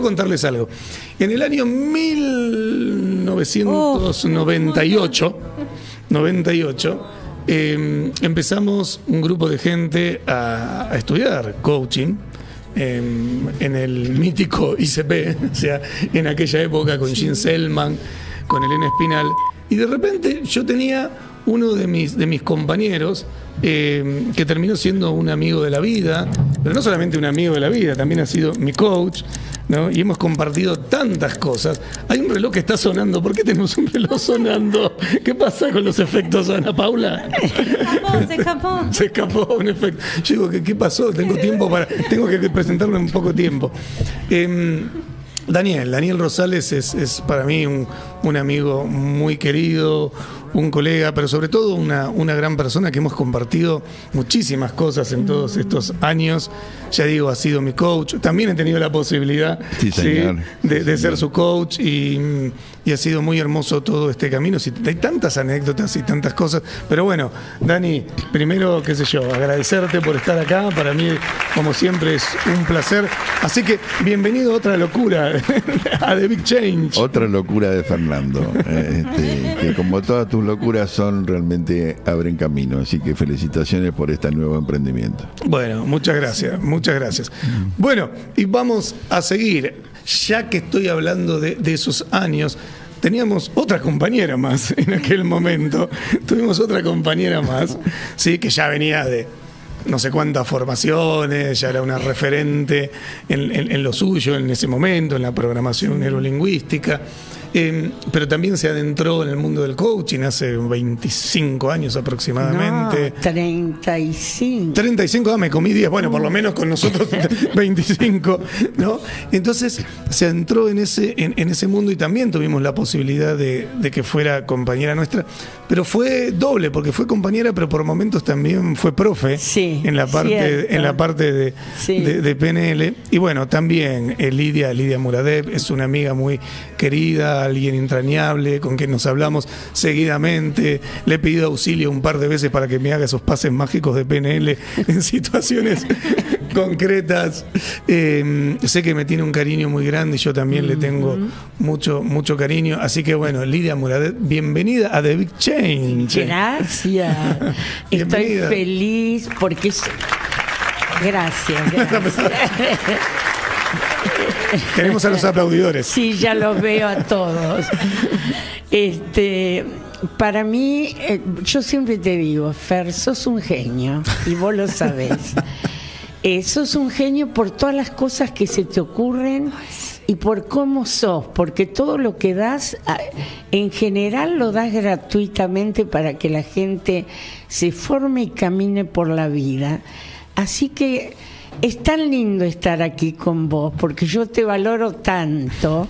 quiero contarles algo. En el año 1998, empezamos un grupo de gente a estudiar coaching en el mítico ICP, o sea, en aquella época con Gene Selman, con Elena Espinal, y de repente yo tenía uno de mis compañeros que terminó siendo un amigo de la vida, pero no solamente un amigo de la vida, también ha sido mi coach, ¿no? Y hemos compartido tantas cosas. Hay un reloj que está sonando. ¿Por qué tenemos un reloj sonando? ¿Qué pasa con los efectos, Ana Paula? Se escapó un efecto. Yo digo, ¿qué pasó? Tengo que presentarlo en poco tiempo. Daniel Rosales es para mí un amigo muy querido, un colega, pero sobre todo una gran persona que hemos compartido muchísimas cosas en todos estos años. Ya digo, ha sido mi coach. También he tenido la posibilidad de ser su coach y ha sido muy hermoso todo este camino. Hay tantas anécdotas y tantas cosas. Pero bueno, Dani, primero, qué sé yo, agradecerte por estar acá. Para mí, como siempre, es un placer. Así que, bienvenido a otra locura, a The Big Change. Otra locura de Fernando, que como todas tus locuras realmente abren camino. Así que felicitaciones por este nuevo emprendimiento. Bueno, muchas gracias. Bueno, y vamos a seguir. Ya que estoy hablando de esos años, teníamos otra compañera más en aquel momento. Tuvimos otra compañera más, sí, que ya venía de no sé cuántas formaciones, ya era una referente en lo suyo en ese momento, en la programación neurolingüística. Pero también se adentró en el mundo del coaching hace 25 años aproximadamente. No, 35. 35, me comí 10, bueno, por lo menos con nosotros 25, ¿no? Entonces se adentró en ese mundo y también tuvimos la posibilidad de que fuera compañera nuestra, pero fue doble, porque fue compañera, pero por momentos también fue profe en la parte de PNL. Y bueno, también Lidia Muradev es una amiga muy querida, alguien entrañable, con quien nos hablamos seguidamente. Le he pedido auxilio un par de veces para que me haga esos pases mágicos de PNL en situaciones concretas. Sé que me tiene un cariño muy grande y yo también le tengo mucho cariño. Así que bueno, Lidia Muradet, bienvenida a The Big Change. Gracias. Estoy feliz porque Gracias. Tenemos a los aplaudidores. Sí, ya los veo a todos. Para mí, yo siempre te digo, Fer, sos un genio, y vos lo sabés. Sos un genio por todas las cosas que se te ocurren y por cómo sos, porque todo lo que das, en general lo das gratuitamente para que la gente se forme y camine por la vida. Así que es tan lindo estar aquí con vos, porque yo te valoro tanto.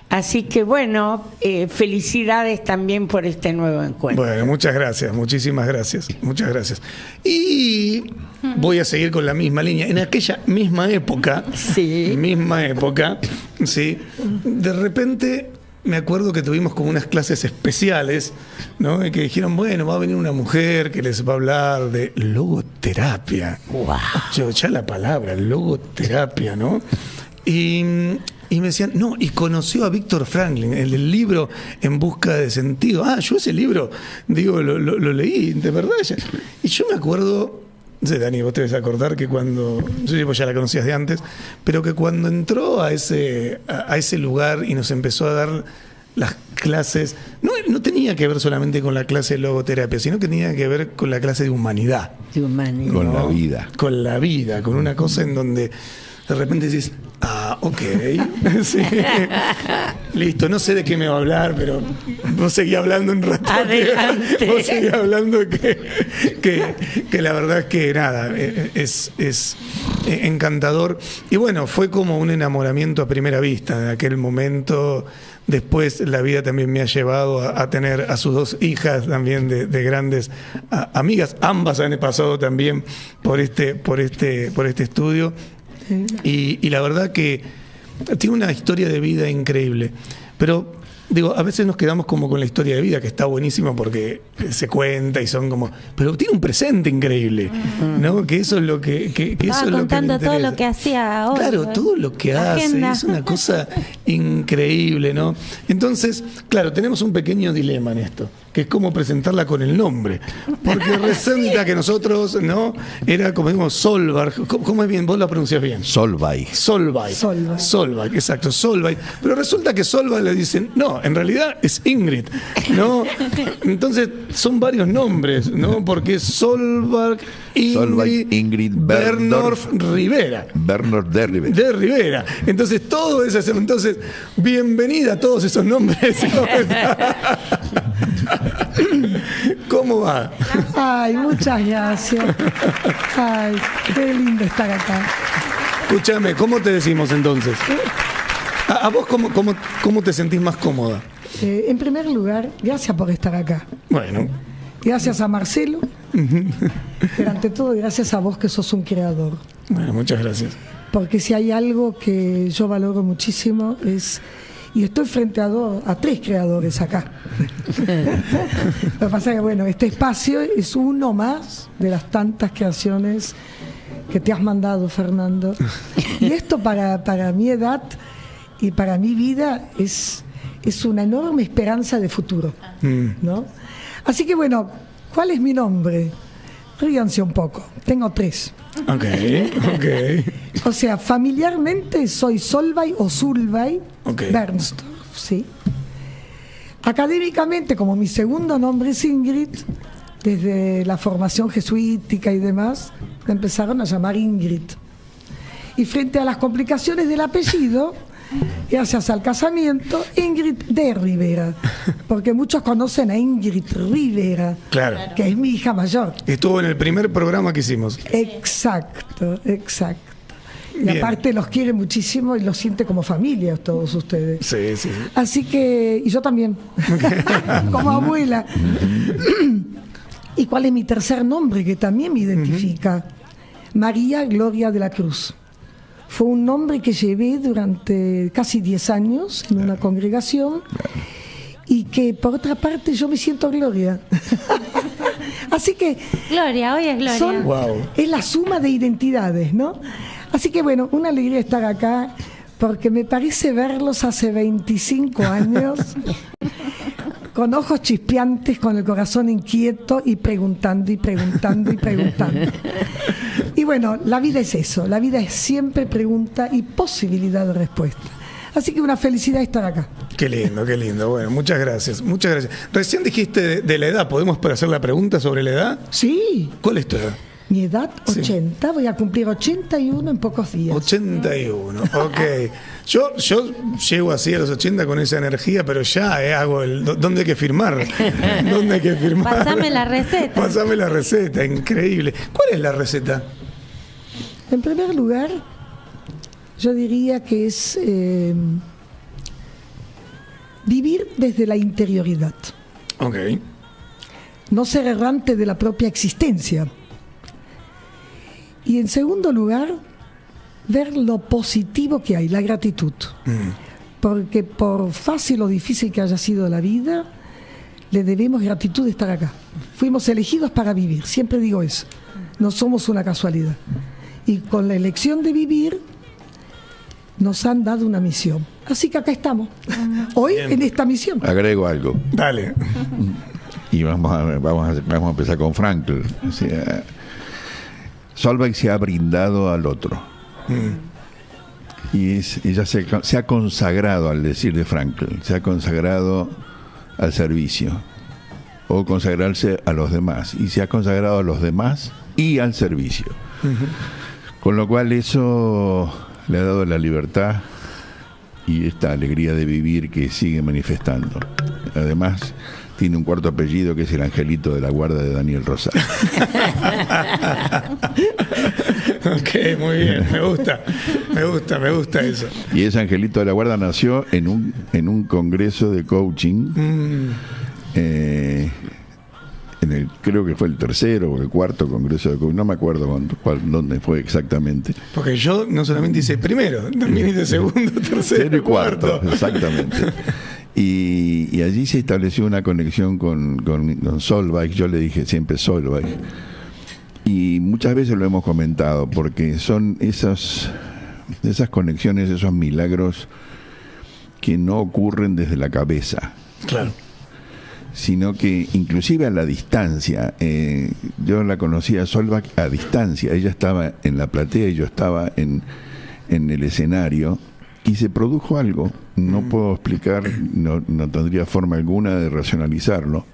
Así que bueno, felicidades también por este nuevo encuentro. Bueno, muchas gracias, muchísimas gracias, muchas gracias. Y voy a seguir con la misma línea. En aquella misma época, sí, de repente me acuerdo que tuvimos como unas clases especiales, ¿no? Y que dijeron, bueno, va a venir una mujer que les va a hablar de logoterapia. Wow. Yo, ya la palabra, logoterapia, ¿no? Y me decían, no, y conoció a Víctor Franklin, el del libro En busca de sentido. Yo ese libro, digo, lo leí, de verdad. Y yo me acuerdo, no sé, Dani, vos te debes acordar que cuando, yo ya la conocías de antes, pero que cuando entró a ese lugar y nos empezó a dar las clases, no tenía que ver solamente con la clase de logoterapia, sino que tenía que ver con la clase de humanidad. Con la vida. Con la vida, con una cosa en donde de repente decís, ok, sí. Listo, no sé de qué me va a hablar, pero vos seguí hablando un rato. Adelante. Vos seguí hablando que la verdad es que nada, es encantador. Y bueno, fue como un enamoramiento a primera vista de aquel momento. Después la vida también me ha llevado a tener a sus dos hijas también de grandes amigas. Ambas han pasado también por este estudio. Y la verdad que tiene una historia de vida increíble. Pero digo, a veces nos quedamos como con la historia de vida, que está buenísima porque se cuenta y son como, pero tiene un presente increíble, ¿no? Que eso es lo que eso es lo que contando le todo interesa. lo que hacía hoy. Claro, todo lo que La hace, agenda. es una cosa increíble, ¿no? Entonces, claro, tenemos un pequeño dilema en esto, que es cómo presentarla con el nombre. Porque resulta que nosotros, ¿no? Era como decimos Solberg. ¿Cómo es bien? ¿Vos la pronuncias bien? Solvay. Solveig. Solveig, exacto, Solveig. Pero resulta que Solveig le dicen, no, en realidad es Ingrid, ¿no? Entonces son varios nombres, ¿no? Porque es Solveig, Ingrid Bernorf Rivera. Bernard de Rivera. De Rivera. Entonces todo es eso. Entonces, bienvenida a todos esos nombres. ¿Cómo va? Ay, muchas gracias. Ay, qué lindo estar acá. Escúchame, ¿cómo te decimos entonces? ¿A vos cómo te sentís más cómoda? En primer lugar, gracias por estar acá. Bueno, Gracias a Marcelo. Pero ante todo, gracias a vos que sos un creador. bueno, muchas gracias. Porque si hay algo que yo valoro muchísimo es... Y estoy frente a 3 creadores acá. Lo que pasa es que, bueno, este espacio es uno más de las tantas creaciones que te has mandado, Fernando. Y esto para mi edad y para mi vida es una enorme esperanza de futuro, ¿no? Así que, bueno, ¿cuál es mi nombre? Ríanse un poco. Tengo 3. Ok. O sea, familiarmente soy Solveig o Zulveig Ok. Bernstorff, ¿sí? Académicamente, como mi segundo nombre es Ingrid, desde la formación jesuítica y demás, me empezaron a llamar Ingrid. Y frente a las complicaciones del apellido, gracias al casamiento, Ingrid de Rivera, porque muchos conocen a Ingrid Rivera, Claro. que es mi hija mayor. Estuvo en el primer programa que hicimos. Exacto. Y Bien. aparte los quiere muchísimo y los siente como familia todos ustedes. Sí. Así que, y yo también, como abuela. ¿Y cuál es mi tercer nombre que también me identifica? María Gloria de la Cruz. Fue un nombre que llevé durante casi 10 años en una congregación y que por otra parte yo me siento Gloria. Así que Gloria, hoy es Gloria. Wow. es la suma de identidades, ¿no? Así que bueno, una alegría estar acá porque me parece verlos hace 25 años con ojos chispeantes, con el corazón inquieto y preguntando. Y bueno, la vida es eso, la vida es siempre pregunta y posibilidad de respuesta. Así que una felicidad estar acá. Qué lindo. Bueno, muchas gracias. Recién dijiste de la edad. ¿Podemos hacer la pregunta sobre la edad? Sí, ¿Cuál es tu edad? mi edad, Sí. 80, voy a cumplir 81 en pocos días. 81, ok. Yo llego así a los 80 con esa energía, pero ya hago ¿dónde hay que firmar? ¿Dónde hay que firmar? Pásame la receta. Pásame la receta, increíble. ¿Cuál es la receta? En primer lugar, yo diría que es vivir desde la interioridad, Ok. no ser errante de la propia existencia. Y en segundo lugar, ver lo positivo que hay, la gratitud. Porque por fácil o difícil que haya sido la vida, le debemos gratitud de estar acá. Fuimos elegidos para vivir, siempre digo eso. No somos una casualidad. Y con la elección de vivir, nos han dado una misión. Así que acá estamos, hoy Bien. en esta misión. Agrego algo. Dale. Y vamos a empezar con Frankl. O sea, Solveig se ha brindado al otro. Y ella se ha consagrado, al decir de Frankl, se ha consagrado al servicio. O consagrarse a los demás. Y se ha consagrado a los demás y al servicio. Con lo cual eso le ha dado la libertad y esta alegría de vivir que sigue manifestando. Además, tiene un cuarto apellido que es el Angelito de la Guarda de Daniel Rosario. Ok, muy bien. Me gusta eso. Y ese Angelito de la Guarda nació en un congreso de coaching. Creo que fue el tercero o el cuarto congreso de coaching. No me acuerdo dónde fue exactamente. Porque yo no solamente hice primero, también hice segundo, tercero y cuarto. Exactamente. Y allí se estableció una conexión con Solveig. Yo le dije siempre Solveig. Y muchas veces lo hemos comentado, porque son esas conexiones, esos milagros que no ocurren desde la cabeza. Claro. Sino que inclusive a la distancia. Yo la conocí a Solveig a distancia. Ella estaba en la platea y yo estaba en el escenario, y se produjo algo. No puedo explicar, no tendría forma alguna de racionalizarlo,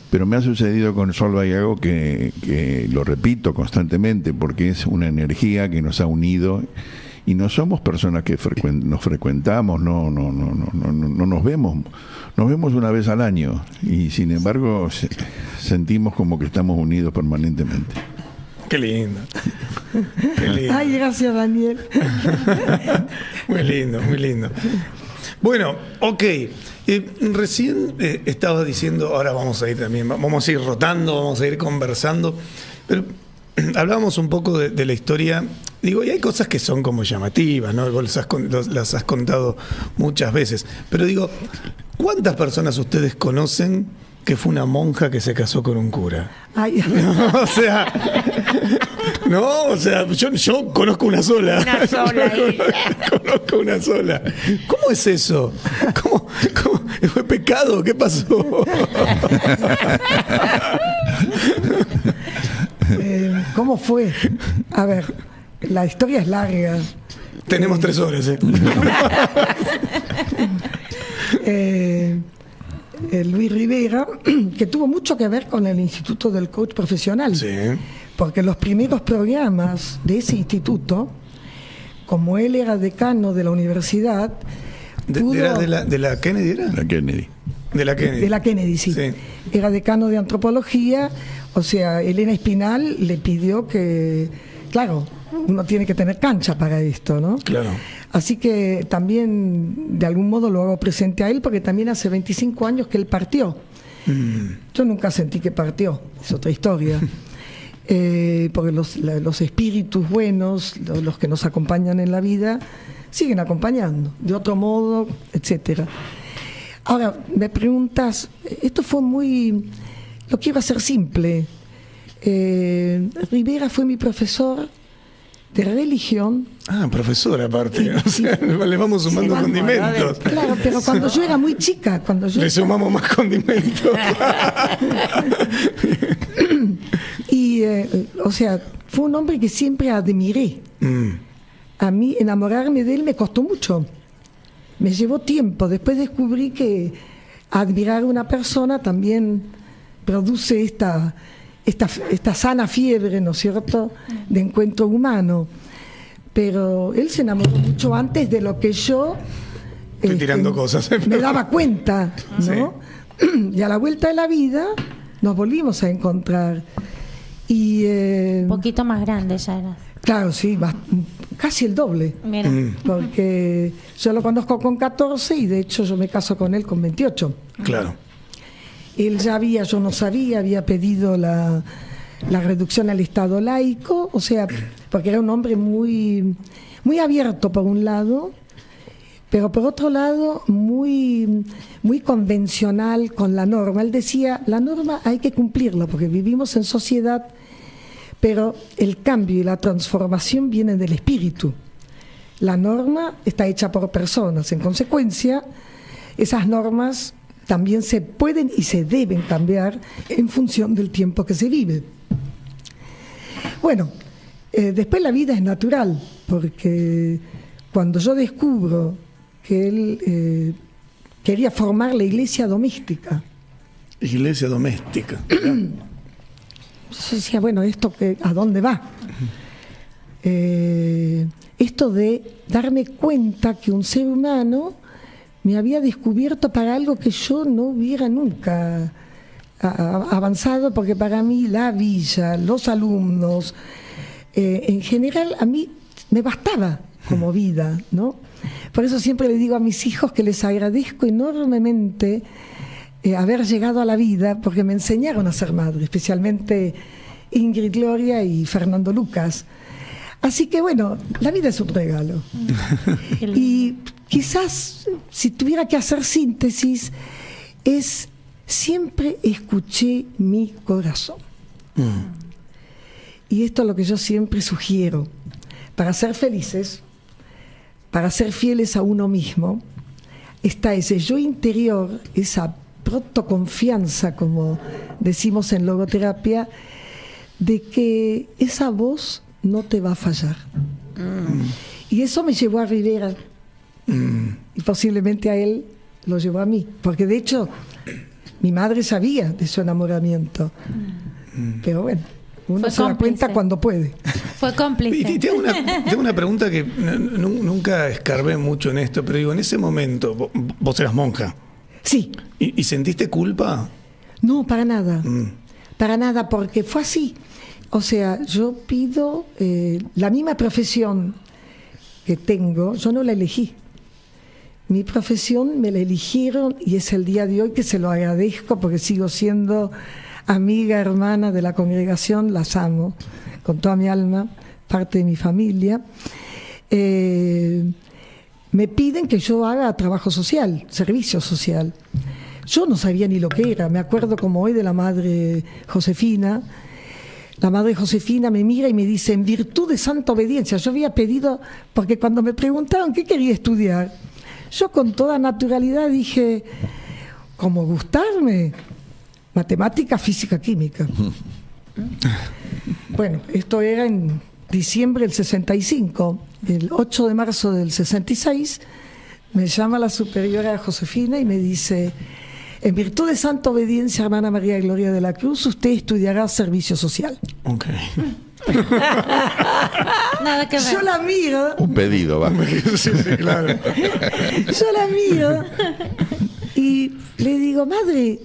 pero me ha sucedido con Solveig algo que lo repito constantemente, porque es una energía que nos ha unido, y no somos personas que nos frecuentamos, no nos vemos una vez al año, y sin embargo sentimos como que estamos unidos permanentemente. Qué lindo. Qué lindo. Ay, gracias, Daniel. Muy lindo, muy lindo. Bueno, ok. Recién estabas diciendo, ahora vamos a ir también, vamos a ir rotando, vamos a ir conversando, pero hablábamos un poco de la historia. Digo, y hay cosas que son como llamativas, ¿no? Vos las has contado muchas veces, pero digo, ¿cuántas personas ustedes conocen que fue una monja que se casó con un cura? Ay. O sea, yo conozco una sola. Una sola. Conozco una sola. ¿Cómo es eso? ¿Cómo? ¿Fue pecado? ¿Qué pasó? ¿Cómo fue? A ver, la historia es larga. Tenemos 3 horas, Luis Rivera, que tuvo mucho que ver con el Instituto del Coach Profesional. Sí. Porque los primeros programas de ese instituto, como él era decano de la universidad, ¿Era de la Kennedy? ¿Era? La Kennedy. De la Kennedy. De la Kennedy, sí. Era decano de antropología. O sea, Elena Espinal le pidió que, claro, uno tiene que tener cancha para esto, ¿no? Claro. Así que también, de algún modo, lo hago presente a él, porque también hace 25 años que él partió. Yo nunca sentí que partió, es otra historia. Porque los espíritus buenos, los que nos acompañan en la vida, siguen acompañando, de otro modo, etcétera. Ahora, me preguntas, esto fue lo quiero hacer simple. Rivera fue mi profesor de religión. Ah, profesora aparte. O sea, le vamos sumando condimentos. Claro, pero cuando yo era muy chica, le sumamos más condimentos. Y, o sea, fue un hombre que siempre admiré. A mí enamorarme de él me costó mucho. Me llevó tiempo. Después descubrí que admirar a una persona también produce esta sana fiebre, ¿no es cierto?, de encuentro humano. Pero él se enamoró mucho antes de lo que yo estoy tirando cosas, me daba cuenta, ¿no? Sí. Y a la vuelta de la vida nos volvimos a encontrar. Y un poquito más grande ya era. Claro, sí, casi el doble. Mira. Porque yo lo conozco con 14 y de hecho yo me caso con él con 28. Claro. Él ya yo no sabía, había pedido la reducción al Estado laico, o sea, porque era un hombre muy, muy abierto por un lado, pero por otro lado muy, muy convencional con la norma. Él decía, la norma hay que cumplirla porque vivimos en sociedad, pero el cambio y la transformación vienen del espíritu. La norma está hecha por personas, en consecuencia, esas normas también se pueden y se deben cambiar en función del tiempo que se vive. Bueno, después la vida es natural, porque cuando yo descubro que él quería formar la iglesia doméstica. Iglesia doméstica. Yo decía, bueno, ¿esto a dónde va? Esto de darme cuenta que un ser humano me había descubierto para algo que yo no hubiera nunca avanzado, porque para mí la villa, los alumnos, en general a mí me bastaba como vida, ¿no? Por eso siempre le digo a mis hijos que les agradezco enormemente haber llegado a la vida, porque me enseñaron a ser madre, especialmente Ingrid Gloria y Fernando Lucas. Así que bueno, la vida es un regalo. Y quizás, si tuviera que hacer síntesis, es siempre escuché mi corazón. Y esto es lo que yo siempre sugiero. Para ser felices, para ser fieles a uno mismo, está ese yo interior, esa protoconfianza, como decimos en logoterapia, de que esa voz no te va a fallar. Y eso me llevó a Rivera. Y posiblemente a él lo llevó a mí. Porque de hecho, mi madre sabía de su enamoramiento. Pero bueno, uno se da cuenta cuando puede. Fue cómplice. Y tengo una pregunta que nunca escarbé mucho en esto, pero digo, en ese momento, vos eras monja. Sí. ¿Y sentiste culpa? No, para nada. Para nada, porque fue así. O sea, yo pido la misma profesión que tengo, yo no la elegí. Mi profesión me la eligieron y es el día de hoy que se lo agradezco porque sigo siendo amiga, hermana de la congregación, las amo con toda mi alma, parte de mi familia. Me piden que yo haga trabajo social, servicio social. Yo no sabía ni lo que era, me acuerdo como hoy de la madre Josefina. La madre Josefina me mira y me dice, en virtud de santa obediencia. Yo había pedido, porque cuando me preguntaron qué quería estudiar, yo con toda naturalidad dije, como gustarme, matemática, física, química. Bueno, esto era en diciembre del 65. El 8 de marzo del 66 me llama la superiora Josefina y me dice, en virtud de santa obediencia, hermana María Gloria de la Cruz, usted estudiará servicio social. Ok. Nada que ver. Yo la miro. Un pedido, va. Sí, claro. Yo la miro y le digo, madre,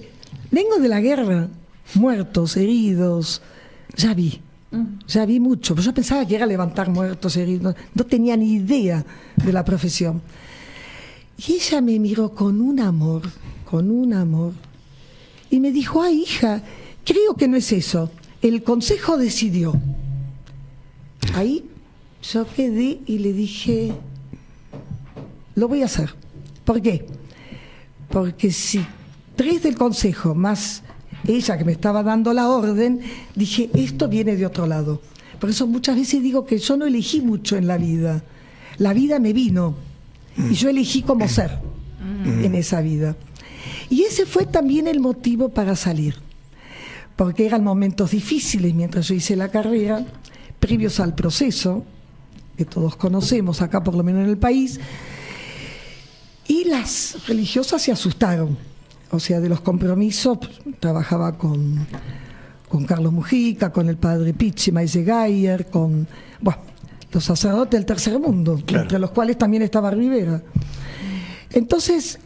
vengo de la guerra, muertos, heridos, ya vi mucho. Pero yo pensaba que era levantar muertos, heridos, no tenía ni idea de la profesión. Y ella me miró con un amor, y me dijo, ay, hija, creo que no es eso. El consejo decidió. Ahí yo quedé y le dije, lo voy a hacer. ¿Por qué? Porque si 3 del consejo más ella que me estaba dando la orden, dije, esto viene de otro lado. Por eso muchas veces digo que yo no elegí mucho en la vida. La vida me vino y yo elegí cómo ser en esa vida. Y ese fue también el motivo para salir. Porque eran momentos difíciles mientras yo hice la carrera, previos al proceso, que todos conocemos acá por lo menos en el país, y las religiosas se asustaron. O sea, de los compromisos, trabajaba con Carlos Mujica, con el padre Pichi, Maise Gayer, con los sacerdotes del tercer mundo, claro, entre los cuales también estaba Rivera. Entonces,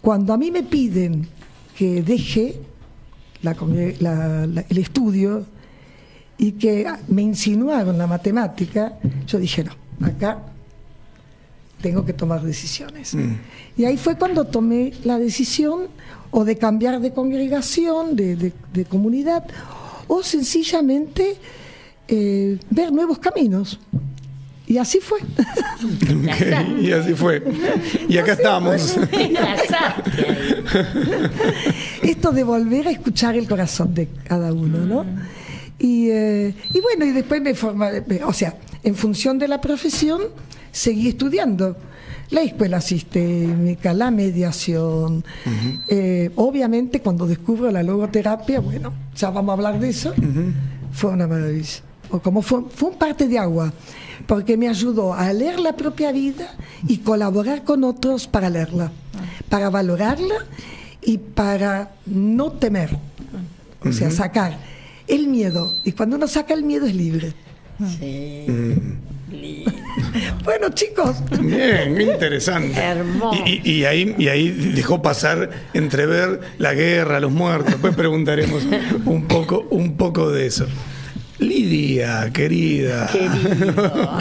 cuando a mí me piden que deje el estudio y que me insinuaron la matemática, yo dije, no, acá tengo que tomar decisiones. Y ahí fue cuando tomé la decisión o de cambiar de congregación, de comunidad, o sencillamente ver nuevos caminos. Y así fue. Okay, y así fue. Y acá estamos. Esto de volver a escuchar el corazón de cada uno, ¿no? Y bueno, y después me formé, o sea, en función de la profesión, seguí estudiando la escuela sistémica, la mediación. Obviamente, cuando descubro la logoterapia, bueno, ya vamos a hablar de eso, fue una maravilla. O como fue un parte de agua, porque me ayudó a leer la propia vida y colaborar con otros para leerla, para valorarla y para no temer. O sea, sacar el miedo. Y cuando uno saca el miedo es libre. Sí. Bueno, chicos. Bien, interesante. Hermoso. Y ahí dejó pasar entrever la guerra, los muertos. Después preguntaremos un poco de eso. Lidia, querida.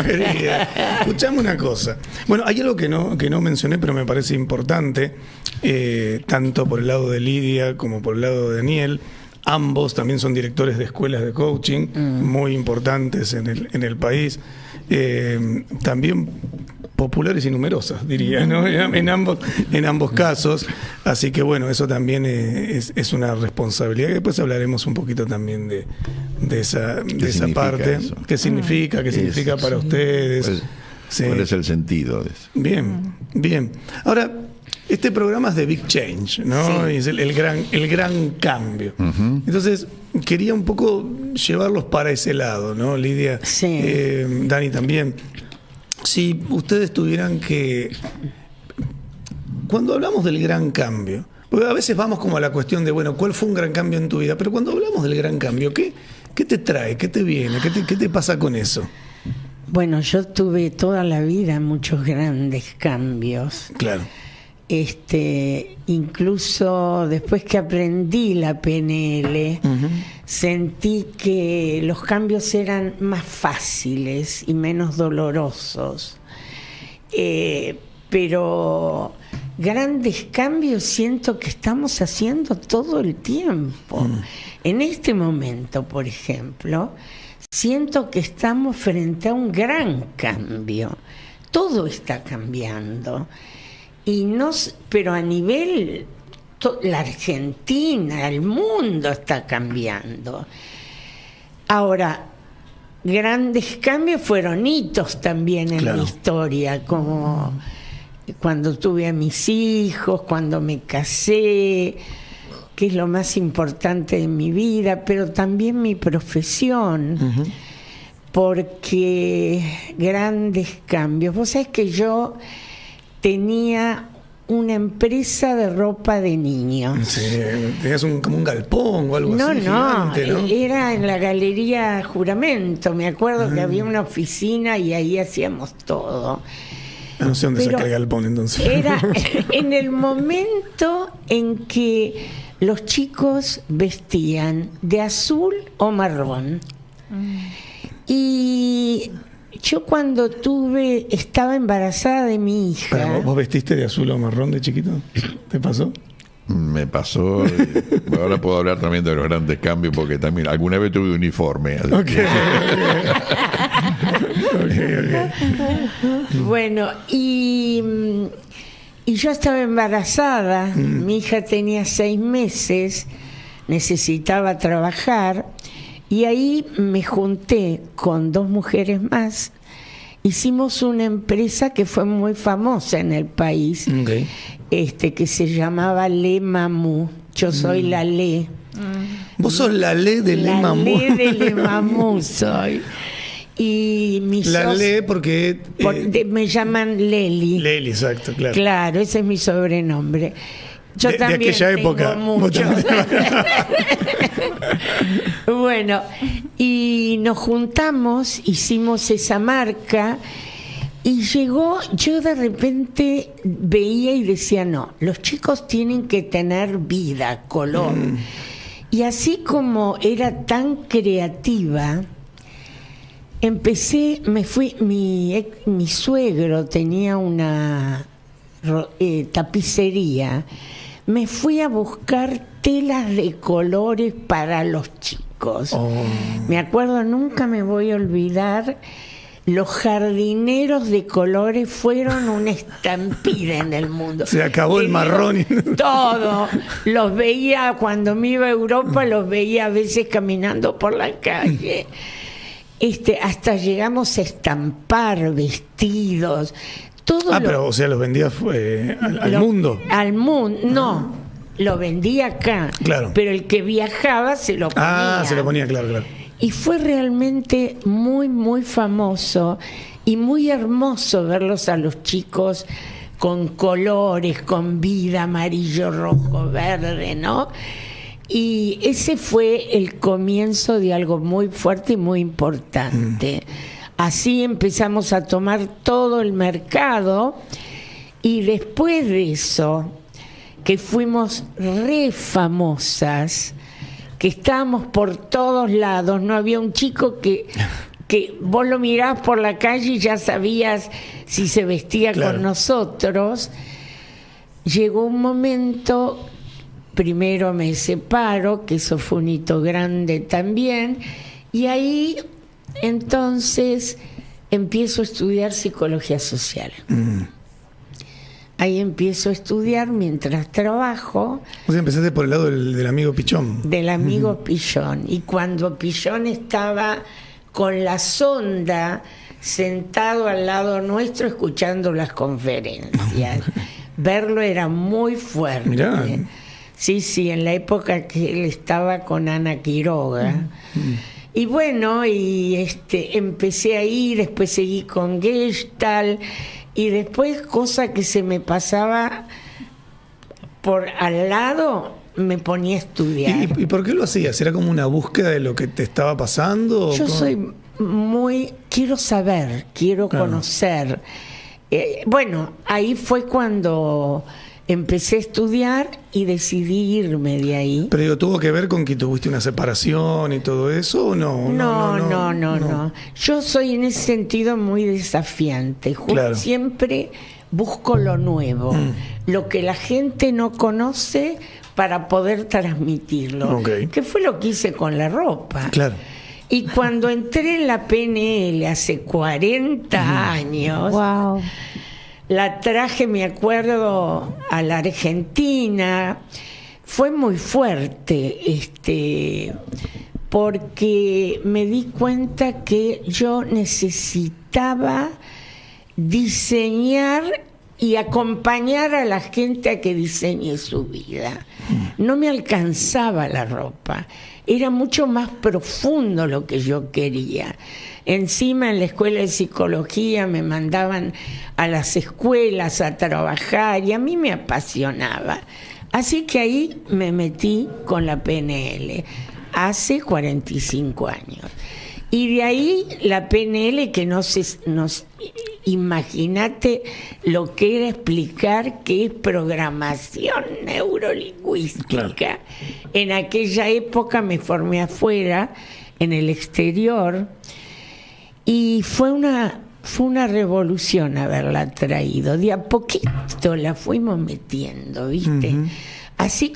Querida. Escuchame una cosa. Bueno, hay algo que no mencioné, pero me parece importante, tanto por el lado de Lidia como por el lado de Daniel. ambos también son directores de escuelas de coaching muy importantes en el país, también populares y numerosas, diría, ¿no? En ambos casos. Así que bueno, eso también es una responsabilidad. Después hablaremos un poquito también de esa parte. Eso? ¿Qué significa? ¿Qué significa para ustedes? Pues, Sí. ¿cuál es el sentido de eso? Bien, bien. Ahora, este programa es de Big Change, ¿no? Sí. Es el gran cambio. Entonces, quería un poco llevarlos para ese lado, ¿no, Lidia? Sí. Dani también. Si ustedes tuvieran que... Cuando hablamos del gran cambio, porque a veces vamos como a la cuestión de, bueno, ¿cuál fue un gran cambio en tu vida? Pero cuando hablamos del gran cambio, ¿qué te trae? ¿Qué te viene? ¿Qué te pasa con eso? Bueno, yo tuve toda la vida muchos grandes cambios. Claro. Incluso después que aprendí la PNL, sentí que los cambios eran más fáciles y menos dolorosos. Pero grandes cambios siento que estamos haciendo todo el tiempo. En este momento, por ejemplo, siento que estamos frente a un gran cambio. Todo está cambiando. Pero a nivel, la Argentina, el mundo está cambiando. Ahora, grandes cambios fueron hitos también en mi historia, como cuando tuve a mis hijos, cuando me casé, que es lo más importante de mi vida, pero también mi profesión, porque grandes cambios. Vos sabés que yo tenía una empresa de ropa de niños. Sí, tenías como un galpón o algo así. Gigante, ¿no? Era en la Galería Juramento. Me acuerdo que había una oficina y ahí hacíamos todo. No sé dónde Pero saca el galpón entonces. Era en el momento en que los chicos vestían de azul o marrón. Y yo cuando estaba embarazada de mi hija. Pero, ¿vos vestiste de azul o marrón de chiquito? ¿Te pasó? Me pasó. Ahora puedo hablar también de los grandes cambios porque también alguna vez tuve uniforme. Okay. Bueno, y yo estaba embarazada, mi hija tenía 6 meses, necesitaba trabajar, y ahí me junté con 2 mujeres más. Hicimos una empresa que fue muy famosa en el país, que se llamaba Le Mamou. Yo soy la Le. Vos sos la Le de Le Mamou. La Le de Le Mamou soy. Y la Le porque... me llaman Leli. Leli, exacto, claro. Claro, ese es mi sobrenombre. Yo también de aquella tengo época. mucho. Bueno, y nos juntamos, hicimos esa marca y yo de repente veía y decía, no, los chicos tienen que tener vida, color. Y así como era tan creativa, mi suegro tenía una tapicería, me fui a buscar telas de colores para los chicos. Me acuerdo, nunca me voy a olvidar, los jardineros de colores fueron una estampida en el mundo. Se acabó el marrón. Todo. Los veía cuando me iba a Europa, los veía a veces caminando por la calle. Hasta llegamos a estampar vestidos. Pero o sea, los vendías al mundo. Al mundo, no. Lo vendía acá. Claro. Pero el que viajaba se lo ponía. Se lo ponía, claro. Y fue realmente muy, muy famoso y muy hermoso verlos a los chicos con colores, con vida, amarillo, rojo, verde, ¿no? Y ese fue el comienzo de algo muy fuerte y muy importante. Así empezamos a tomar todo el mercado y después de eso, que fuimos re famosas, que estábamos por todos lados, no había un chico que vos lo mirabas por la calle y ya sabías si se vestía con nosotros. Llegó un momento primero me separo, que eso fue un hito grande también, y ahí entonces empiezo a estudiar psicología social. Ahí empiezo a estudiar mientras trabajo. O sea, empezaste por el lado del amigo Pichón. Del amigo Pichón. Y cuando Pichón estaba con la sonda sentado al lado nuestro escuchando las conferencias, verlo era muy fuerte. Mirá. Sí, en la época que él estaba con Ana Quiroga. Y bueno, empecé a ir, después seguí con Gestalt, y después, cosa que se me pasaba por al lado, me ponía a estudiar. ¿Y por qué lo hacías? ¿Era como una búsqueda de lo que te estaba pasando? Yo soy quiero saber, quiero conocer. Bueno, ahí fue cuando empecé a estudiar y decidí irme de ahí. Pero digo, ¿tuvo que ver con que tuviste una separación y todo eso o no? No. Yo soy en ese sentido muy desafiante. Claro. Siempre busco lo nuevo, lo que la gente no conoce para poder transmitirlo. Okay. Que fue lo que hice con la ropa. Claro. Y cuando entré en la PNL hace 40 años... Wow. La traje, me acuerdo, a la Argentina. Fue muy fuerte, porque me di cuenta que yo necesitaba diseñar y acompañar a la gente a que diseñe su vida. No me alcanzaba la ropa. Era mucho más profundo lo que yo quería. Encima en la escuela de psicología me mandaban a las escuelas a trabajar y a mí me apasionaba. Así que ahí me metí con la PNL hace 45 años. Y de ahí la PNL, que imagínate lo que era explicar qué es programación neurolingüística. Claro. En aquella época me formé afuera, en el exterior, y fue una revolución haberla traído. De a poquito la fuimos metiendo, ¿viste? Así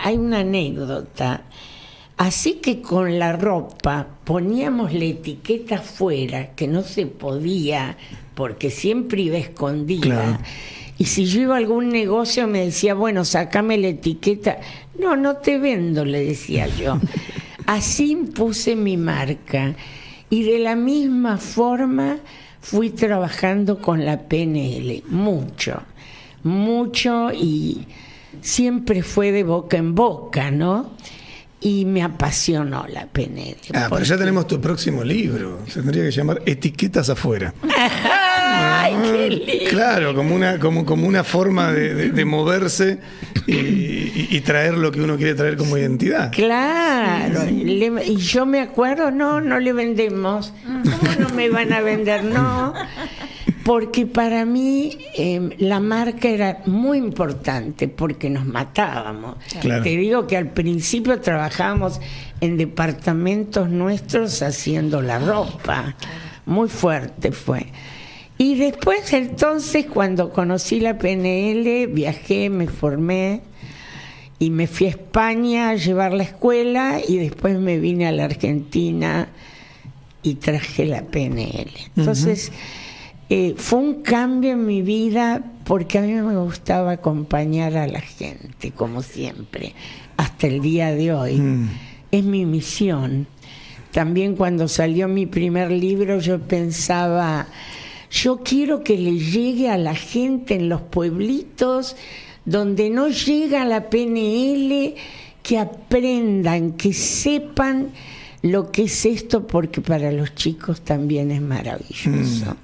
hay una anécdota. Así que con la ropa poníamos la etiqueta afuera, que no se podía, porque siempre iba escondida. Claro. Y si yo iba a algún negocio me decía, bueno, sácame la etiqueta. No te vendo, le decía yo. Así impuse mi marca. Y de la misma forma fui trabajando con la PNL, mucho, y siempre fue de boca en boca, ¿no? Y me apasionó la PNL. Pero ya tenemos tu próximo libro, se tendría que llamar Etiquetas Afuera. ¡Ay, qué lindo! Claro, como una forma de moverse y traer lo que uno quiere traer como identidad. Claro, y yo me acuerdo, no le vendemos. ¿Cómo no me van a vender? No, porque para mí la marca era muy importante porque nos matábamos. Claro. Te digo que al principio trabajábamos en departamentos nuestros haciendo la ropa. Muy fuerte fue. Y después entonces, cuando conocí la PNL, viajé, me formé y me fui a España a llevar la escuela y después me vine a la Argentina y traje la PNL. Entonces, fue un cambio en mi vida porque a mí me gustaba acompañar a la gente, como siempre, hasta el día de hoy. Es mi misión. También cuando salió mi primer libro yo pensaba... Yo quiero que le llegue a la gente en los pueblitos donde no llega la PNL, que aprendan, que sepan lo que es esto, porque para los chicos también es maravilloso.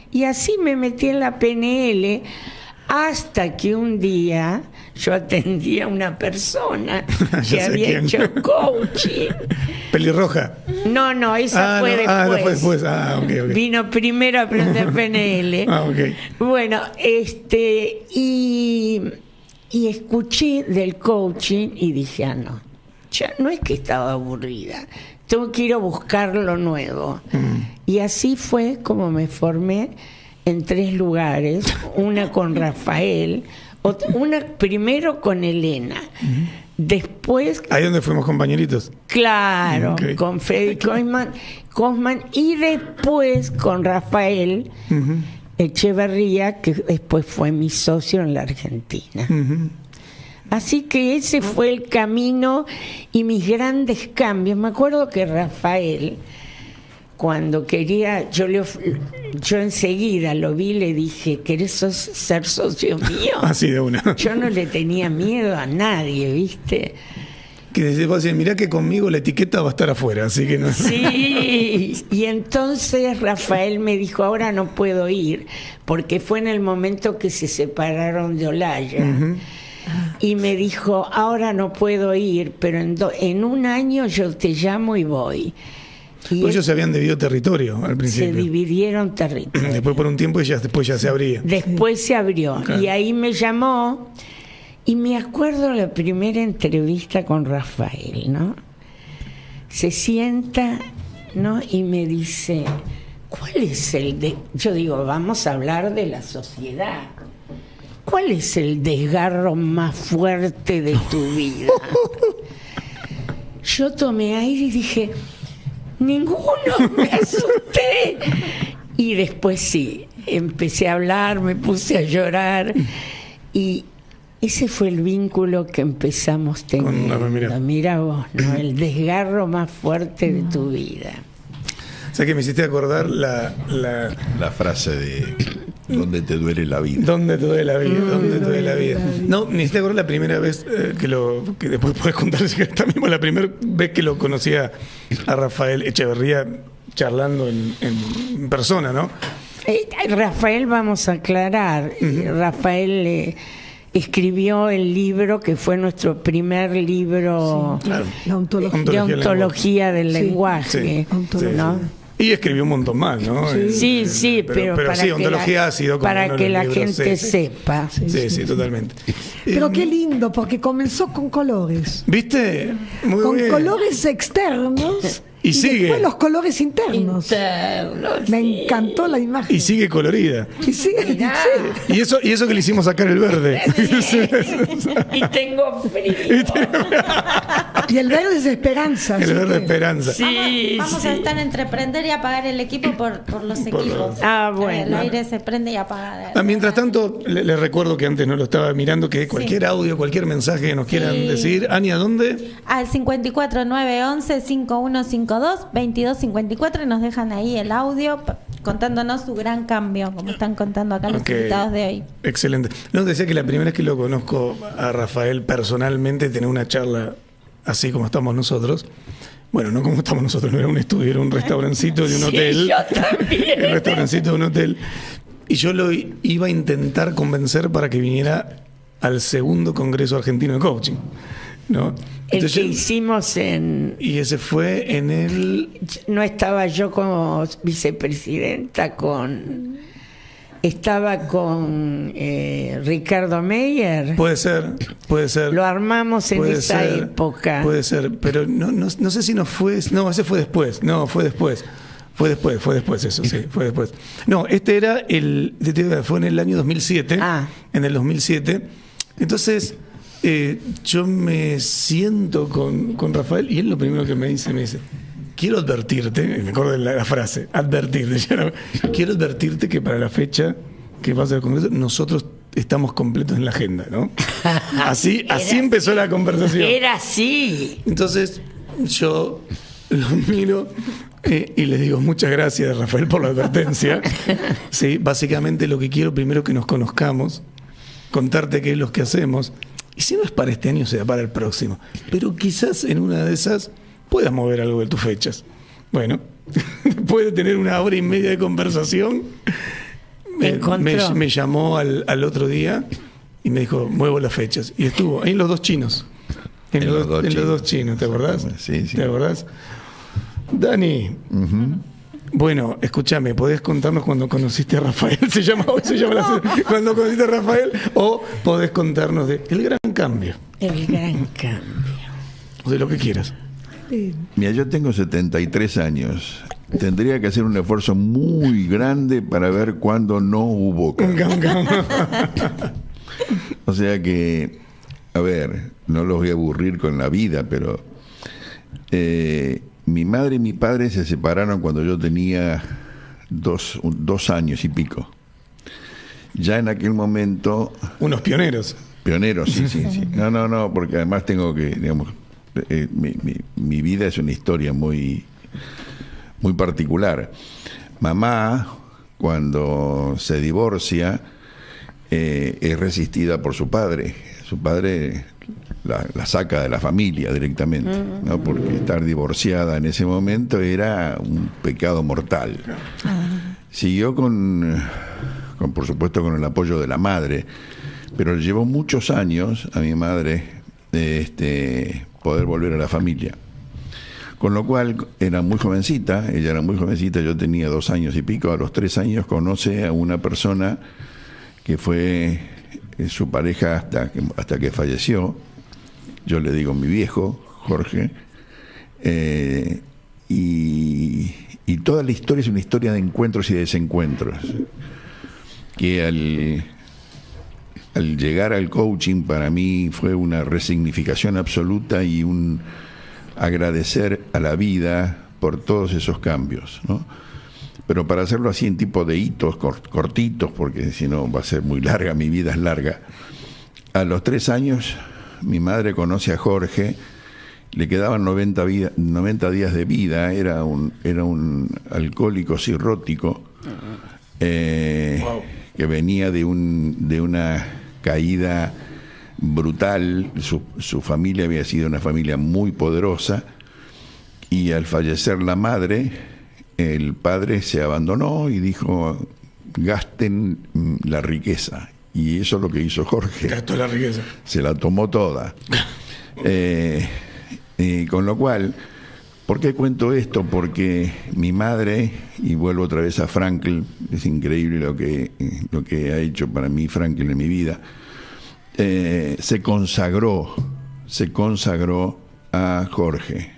Y así me metí en la PNL hasta que un día yo atendí a una persona que había hecho coaching. ¿Pelirroja? No, esa fue después. Fue después. Okay. Vino primero a aprender PNL. Okay. Bueno, y escuché del coaching y dije, no, ya no es que estaba aburrida, tengo que ir a buscar lo nuevo. Y así fue como me formé en 3 lugares, una con Rafael, Primero con Elena, después... Ahí donde fuimos compañeritos. Claro, Ok. con Freddy Cosman, y después con Rafael Echeverría, que después fue mi socio en la Argentina. Así que ese fue el camino y mis grandes cambios. Me acuerdo que Rafael, cuando quería, yo enseguida lo vi y le dije, ¿querés ser socio mío? Así de una. Yo no le tenía miedo a nadie, ¿viste? Que decía, mirá que conmigo la etiqueta va a estar afuera, así que no. Sí, y entonces Rafael me dijo, ahora no puedo ir, porque fue en el momento que se separaron de Olaya. Y me dijo, ahora no puedo ir, pero en un año yo te llamo y voy. Y Pues ellos se habían dividido territorio al se principio. dividieron territorio. Después por un tiempo y después ya se abría. Después se abrió, Claro. y ahí me llamó, y me acuerdo la primera entrevista con Rafael, ¿no? Se sienta, ¿no? Y me dice, ¿cuál es yo digo, vamos a hablar de la sociedad. ¿Cuál es el desgarro más fuerte de tu vida? Yo tomé aire y dije, ninguno, me asusté. Y después sí, empecé a hablar, me puse a llorar, y ese fue el vínculo que empezamos teniendo. Mira vos, ¿no? El desgarro más fuerte de tu vida. O sea que me hiciste acordar La frase de ¿dónde te duele la vida? ¿Dónde te duele la vida? ¿Dónde te duele la vida? No, me hiciste acordar la primera vez que después podés contar si querés también, la primera vez que lo conocía a Rafael Echeverría charlando en persona, ¿no? Rafael, vamos a aclarar, Rafael escribió el libro que fue nuestro primer libro, Claro. La ontología. de ontología del Sí. lenguaje, Sí. ¿no? Y escribió un montón más, ¿no? Sí, pero para sí, que ontología ha sido como para uno de que los la libros, gente sí. sepa. Sí, totalmente. Pero qué lindo, porque comenzó con colores. ¿Viste? Muy Con bien. colores externos Y sigue. después los colores internos. Me encantó la imagen. Y sigue colorida. Y sigue. Mirá. Sí. Y eso que le hicimos sacar el verde. Y tengo frío. Y el verde es esperanza. El así verde que- esperanza. Sí, Vamos sí. a estar entre prender y apagar el equipo por los equipos. bueno. El aire se prende y apaga. Mientras tanto, les recuerdo que antes no lo estaba mirando, que cualquier audio, cualquier mensaje que nos quieran Sí. decir. Ania, ¿dónde? Al 54 911 5152 2254 y nos dejan ahí el audio contándonos su gran cambio, como están contando acá los Ok. invitados de hoy. Excelente. No, decía que la primera vez que lo conozco a Rafael personalmente, tener una charla así como estamos nosotros. Bueno, no como estamos nosotros, no era un estudio, era un restaurancito de un Sí, hotel. yo también. El restaurancito de un hotel. Y yo lo iba a intentar convencer para que viniera al segundo Congreso Argentino de Coaching, ¿no? El que Entonces, hicimos y ese fue en el... no estaba yo como vicepresidenta estaba con Ricardo Meyer. Puede ser. Lo armamos en Puede esa ser, época. Puede ser, pero no sé si no fue... No, ese fue después. No, fue después. Fue después eso, sí, fue después. No, este era fue en el año 2007. Ah. En el 2007. Entonces, yo me siento con Rafael y él lo primero que me dice, quiero advertirte, me acuerdo de la frase, advertirte, quiero advertirte que para la fecha que va a ser el Congreso, nosotros estamos completos en la agenda, ¿no? Así empezó la conversación. Era así. Entonces yo lo miro y les digo, muchas gracias, Rafael, por la advertencia. Sí, básicamente lo que quiero primero que nos conozcamos, contarte qué es lo que hacemos. Y si no es para este año, será para el próximo. Pero quizás en una de esas puedas mover algo de tus fechas. Bueno, después de tener 1 hora y media de conversación, me llamó al otro día y me dijo, muevo las fechas. Y estuvo ahí en los dos chinos. En los dos chinos, ¿te acordás? Sí. ¿Te acordás? Dani, bueno, escúchame, ¿podés contarnos cuando conociste a Rafael? Cuando conociste a Rafael, o podés contarnos de el gran cambio, El gran cambio. o de lo que quieras. Mira, yo tengo 73 años. Tendría que hacer un esfuerzo muy grande para ver cuándo no hubo cambio. O sea que, a ver, no los voy a aburrir con la vida, pero mi madre y mi padre se separaron cuando yo tenía 2 años y pico. Ya en aquel momento... Unos pioneros. Pioneros, sí. No, porque además tengo que, digamos, mi vida es una historia muy, muy particular. Mamá, cuando se divorcia, es resistida por su padre. Su padre la saca de la familia directamente, ¿no? Porque estar divorciada en ese momento era un pecado mortal. Siguió por supuesto, con el apoyo de la madre, pero llevó muchos años a mi madre poder volver a la familia. Con lo cual ella era muy jovencita, yo tenía 2 años y pico. A los 3 años conoce a una persona que fue su pareja hasta que falleció. Yo le digo mi viejo, Jorge, y toda la historia es una historia de encuentros y desencuentros, que al llegar al coaching para mí fue una resignificación absoluta y un agradecer a la vida por todos esos cambios, ¿no? Pero para hacerlo así en tipo de hitos cortitos, porque si no va a ser muy larga, mi vida es larga. A los 3 años mi madre conoce a Jorge, le quedaban 90 días de vida, era un alcohólico cirrótico que venía de una caída brutal. Su familia había sido una familia muy poderosa, y al fallecer la madre, el padre se abandonó y dijo: gasten la riqueza. Y eso es lo que hizo Jorge. Gastó la riqueza. Se la tomó toda. Con lo cual, ¿por qué cuento esto? Porque mi madre, y vuelvo otra vez a Frankl, es increíble lo que ha hecho para mí Frankl en mi vida, se consagró a Jorge.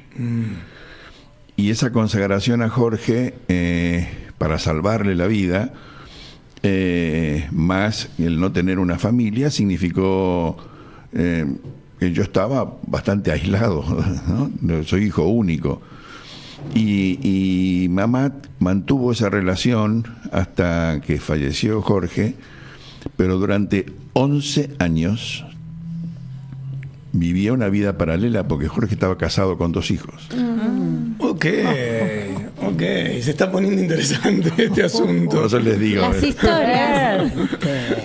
Y esa consagración a Jorge, para salvarle la vida, más el no tener una familia, significó que yo estaba bastante aislado, ¿no? Soy hijo único. Y mamá mantuvo esa relación hasta que falleció Jorge, pero durante 11 años vivía una vida paralela, porque Jorge estaba casado con 2 hijos. Ok, se está poniendo interesante este asunto. Por eso les digo.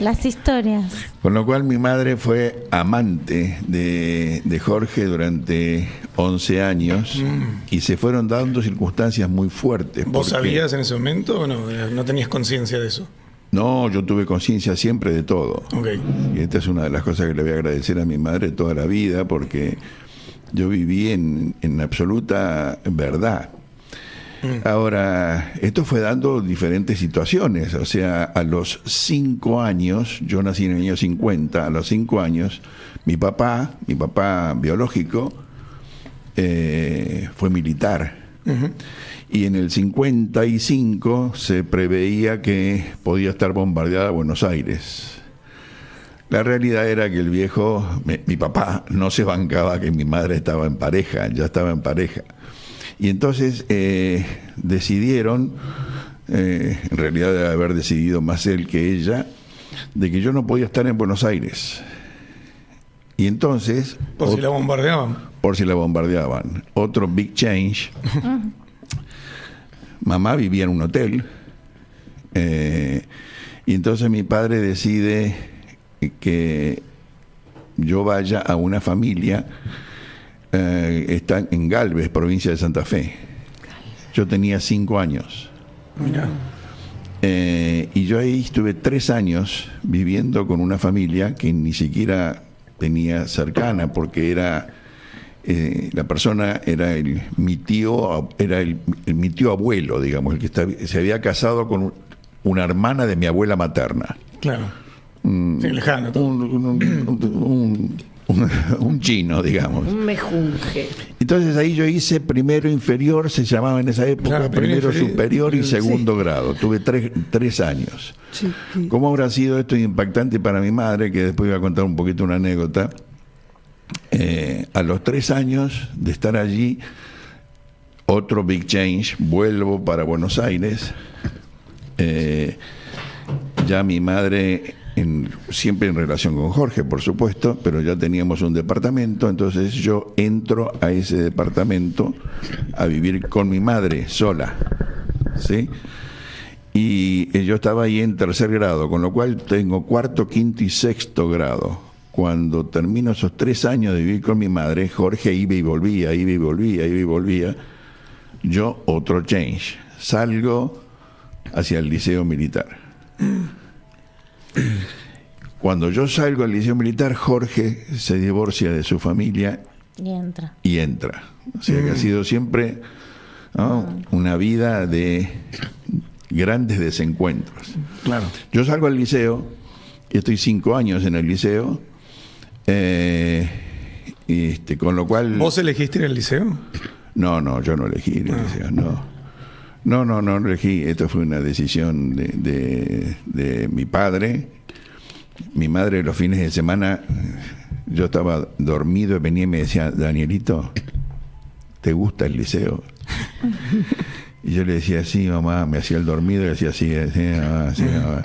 Las historias. Con lo cual mi madre fue amante de Jorge durante 11 años, y se fueron dando circunstancias muy fuertes. ¿Vos sabías en ese momento o no tenías conciencia de eso? No, yo tuve conciencia siempre de todo. Okay. Y esta es una de las cosas que le voy a agradecer a mi madre toda la vida, porque yo viví en absoluta verdad. Ahora, esto fue dando diferentes situaciones. O sea, a los 5 años, yo nací en el año 50, a los 5 años, mi papá biológico, fue militar. Y en el 55 se preveía que podía estar bombardeada Buenos Aires. La realidad era que el viejo, mi papá, no se bancaba que mi madre estaba en pareja, ya estaba en pareja. Y entonces decidieron, en realidad debe haber decidido más él que ella, de que yo no podía estar en Buenos Aires. Y entonces... Por si la bombardeaban. Por si la bombardeaban. Otro big change. Mamá vivía en un hotel. Y entonces mi padre decide que yo vaya a una familia, está en Galvez, provincia de Santa Fe. Yo tenía 5 años. Mirá. Y yo ahí estuve 3 años viviendo con una familia que ni siquiera tenía cercana, porque era la persona era mi tío abuelo, digamos, el que se había casado con una hermana de mi abuela materna. Claro. Sí, lejano. Un un chino, digamos. Un mejunje. Entonces ahí yo hice primero inferior, se llamaba en esa época, Claro, primero inferior, superior y sí. segundo grado. Tuve 3 años. Sí, sí. ¿Cómo habrá sido esto impactante para mi madre? Que después voy a contar un poquito una anécdota. A los 3 años de estar allí, otro big change, vuelvo para Buenos Aires. Ya mi madre, siempre en relación con Jorge, por supuesto, pero ya teníamos un departamento, entonces yo entro a ese departamento a vivir con mi madre sola, ¿sí? Y yo estaba ahí en 3er grado, con lo cual tengo 4º, 5º y 6º grado. Cuando termino esos 3 años de vivir con mi madre, Jorge iba y volvía, iba y volvía, iba y volvía. Yo, otro change. Salgo hacia el liceo militar. Cuando yo salgo al liceo militar, Jorge se divorcia de su familia Y entra. O sea que ha sido siempre, ¿no?, una vida de grandes desencuentros. Claro. Yo salgo al liceo, y estoy 5 años en el liceo, con lo cual... ¿Vos elegiste ir al liceo? No, yo no elegí ir al liceo, no elegí. Esto fue una decisión de mi padre. Mi madre los fines de semana, yo estaba dormido y venía y me decía: Danielito, ¿te gusta el liceo? Y yo le decía: sí, mamá. Me hacía el dormido y decía: sí, mamá, sí, mamá.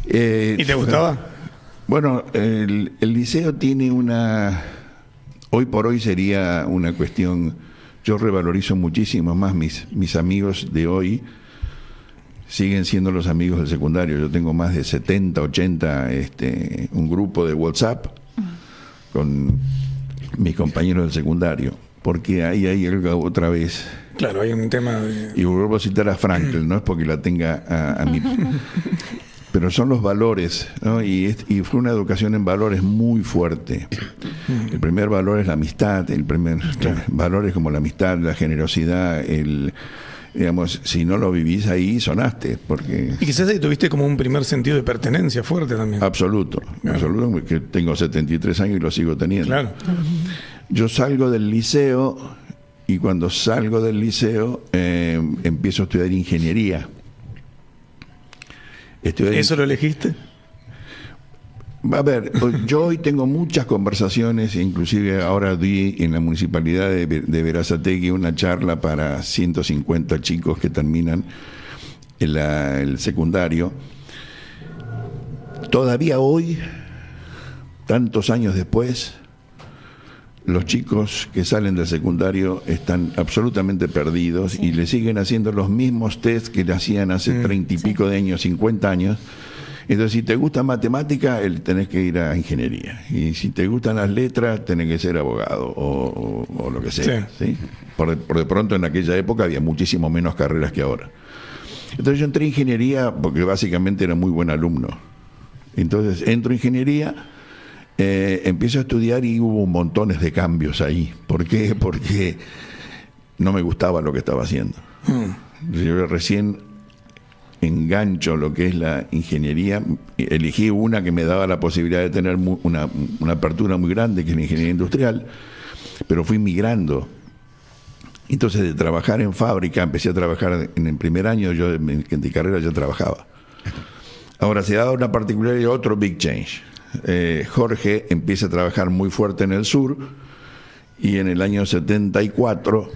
¿Y te gustaba? Bueno, el liceo tiene hoy por hoy sería una cuestión. Yo revalorizo muchísimo más mis amigos de hoy. Siguen siendo los amigos del secundario. Yo tengo más de 70, 80, un grupo de WhatsApp con mis compañeros del secundario, porque ahí hay algo otra vez. Claro, hay un tema de... Y vuelvo a citar a Frankl, no es porque la tenga a mí, pero son los valores, ¿no? Y fue una educación en valores muy fuerte. El primer valor es la amistad, valores como la amistad, la generosidad, digamos, si no lo vivís ahí, sonaste, porque... Y quizás ahí tuviste como un primer sentido de pertenencia fuerte también. Absoluto, porque tengo 73 años y lo sigo teniendo. Claro. Yo salgo del liceo, y cuando salgo del liceo empiezo a estudiar ingeniería. ¿Eso lo elegiste? A ver, yo hoy tengo muchas conversaciones, inclusive ahora di en la municipalidad de Berazategui una charla para 150 chicos que terminan el secundario. Todavía hoy, tantos años después, los chicos que salen del secundario están absolutamente perdidos, y le siguen haciendo los mismos test que le hacían hace 30 y pico de años, 50 años. Entonces, si te gusta matemática, tenés que ir a ingeniería. Y si te gustan las letras, tenés que ser abogado o lo que sea. Sí. ¿Sí? Por de pronto, en aquella época había muchísimo menos carreras que ahora. Entonces yo entré a ingeniería porque básicamente era muy buen alumno. Entonces entro a ingeniería, empiezo a estudiar y hubo montones de cambios ahí. ¿Por qué? Porque no me gustaba lo que estaba haciendo. Yo recién engancho lo que es la ingeniería, elegí una que me daba la posibilidad de tener una apertura muy grande, que es la ingeniería industrial, pero fui migrando. Entonces, de trabajar en fábrica, empecé a trabajar en el primer año, yo en mi carrera ya trabajaba. Ahora, se da una particularidad, otro big change. Jorge empieza a trabajar muy fuerte en el sur, y en el año 74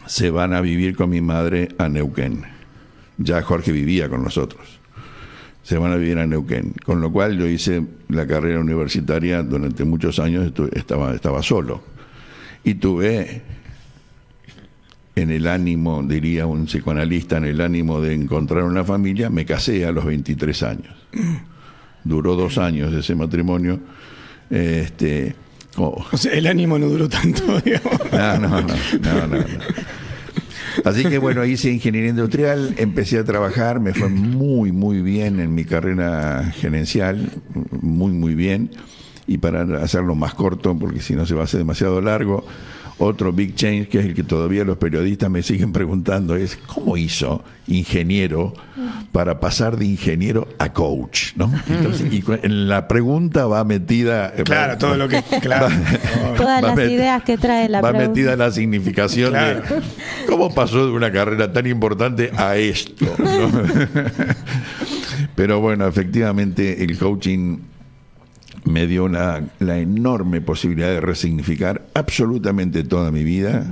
se van a vivir con mi madre a Neuquén. Ya Jorge vivía con nosotros. Se van a vivir a Neuquén. Con lo cual yo hice la carrera universitaria durante muchos años, estaba solo. Y tuve en el ánimo, diría un psicoanalista, en el ánimo de encontrar una familia, me casé a los 23 años. Duró 2 años ese matrimonio. O sea, el ánimo no duró tanto, digamos. No. Así que bueno, hice ingeniería industrial, empecé a trabajar, me fue muy, muy bien en mi carrera gerencial, muy, muy bien. Y para hacerlo más corto, porque si no se va a hacer demasiado largo, otro big change, que es el que todavía los periodistas me siguen preguntando, es ¿cómo hizo ingeniero para pasar de ingeniero a coach? ¿No? Entonces, en la pregunta va metida... Claro, todo lo que... Claro. Todas las ideas que trae la pregunta. Va metida la significación de cómo pasó de una carrera tan importante a esto, ¿no? Pero bueno, efectivamente el coaching me dio la enorme posibilidad de resignificar absolutamente toda mi vida,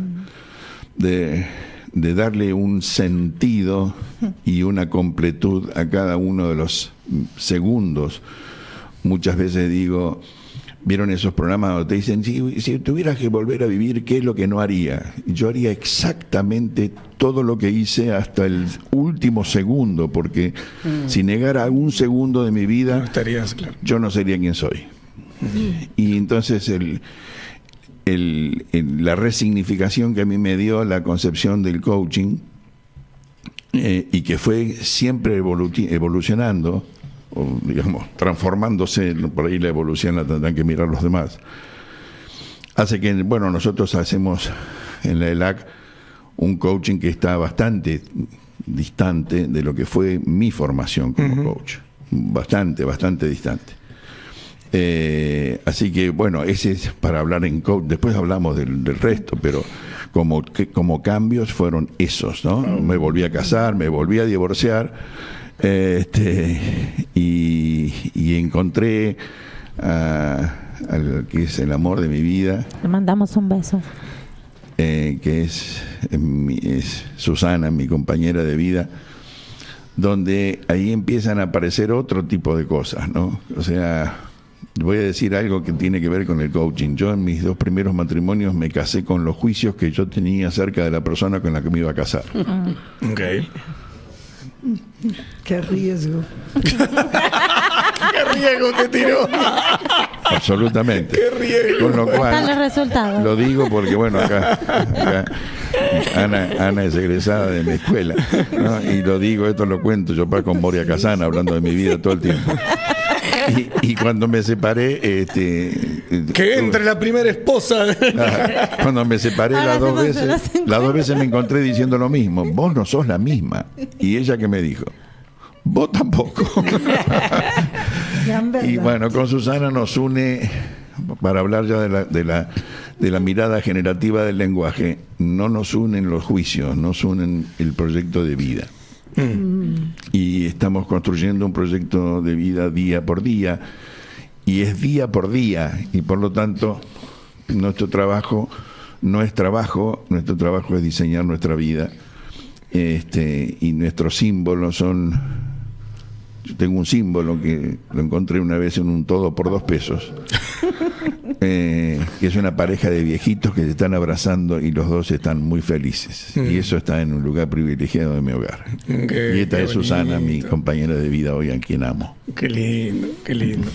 de darle un sentido y una completud a cada uno de los segundos. Muchas veces digo, ¿vieron esos programas donde te dicen, si tuvieras que volver a vivir, qué es lo que no haría? Yo haría exactamente todo lo que hice hasta el último segundo, porque si negara un segundo de mi vida, No estarías, claro. yo no sería quien soy. Y entonces la resignificación que a mí me dio la concepción del coaching, y que fue siempre evolucionando, o digamos, transformándose, por ahí la evolución la tendrán que mirar los demás, hace que, bueno, nosotros hacemos en la ELAC un coaching que está bastante distante de lo que fue mi formación como coach, bastante distante. Así que, bueno, ese es para hablar en coach, después hablamos del resto, pero como cambios fueron esos, ¿no? Me volví a casar, me volví a divorciar, y encontré al que es el amor de mi vida. Le mandamos un beso. Que es Susana, mi compañera de vida, donde ahí empiezan a aparecer otro tipo de cosas, ¿no? O sea, voy a decir algo que tiene que ver con el coaching. Yo en mis 2 primeros matrimonios me casé con los juicios que yo tenía acerca de la persona con la que me iba a casar. Ok. Qué riesgo. ¡Qué riesgo te tiró! Absolutamente. ¡Qué riesgo! Con lo Están los cual, resultados. lo digo porque, bueno, acá Ana es egresada de mi escuela, ¿no? Y lo digo, esto lo cuento yo con Moria Casana, hablando de mi vida todo el tiempo. Y cuando me separé, Que entre la primera esposa. cuando me separé Ahora las 2 hacemos veces, unos encuentros. las 2 veces me encontré diciendo lo mismo. Vos no sos la misma. Y ella que me dijo, vos tampoco. Gran verdad. Y bueno, con Susana nos une, para hablar ya de la mirada generativa del lenguaje, no nos unen los juicios, nos unen el proyecto de vida. Y estamos construyendo un proyecto de vida día por día, y es día por día, y por lo tanto nuestro trabajo no es trabajo, nuestro trabajo es diseñar nuestra vida, y nuestros símbolos son... Yo tengo un símbolo que lo encontré una vez en un todo por 2 pesos, que es una pareja de viejitos que se están abrazando y los dos están muy felices. Y eso está en un lugar privilegiado de mi hogar. Y esta es Susana, mi compañera de vida hoy, a quien amo. Qué lindo, qué lindo.